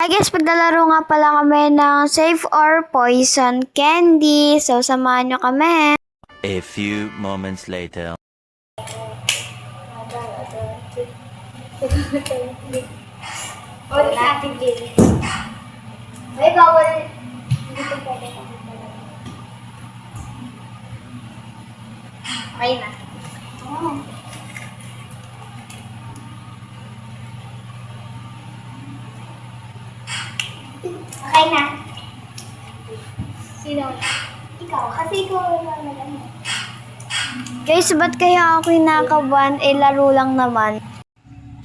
I guess paglalaro nga pala kami ng Safe or Poison Candy. So, samahan nyo kami. A few moments later. All natin din. Ay, bawal. Hindi ko pwede. Okay na. Oh. Okay na. Sino? Ikaw. Kasi ikaw ang nagano. Guys, ba't kaya ako kinakabahan? Laro lang naman.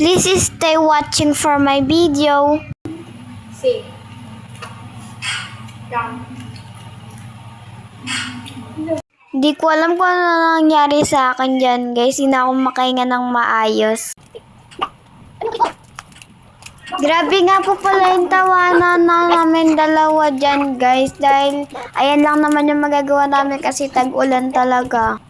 Please stay watching for my video. Si. Down. Hindi ko alam kung ano nangyari sa akin dyan, guys. Hindi na ako makahinga ng maayos. Grabe nga po pala yung tawanan na namin dalawa dyan, guys. Dahil ayan lang naman yung magagawa namin kasi tag-ulan talaga.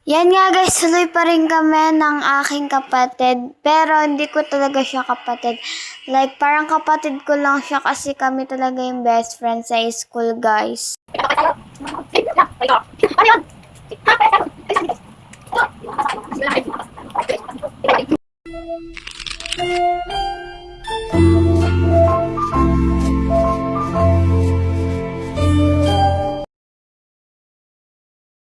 Yan nga guys, tuloy pa rin kami ng aking kapatid. Pero hindi ko talaga siya kapatid. Like, parang kapatid ko lang siya kasi kami talaga yung best friends sa school, guys. Ano yun?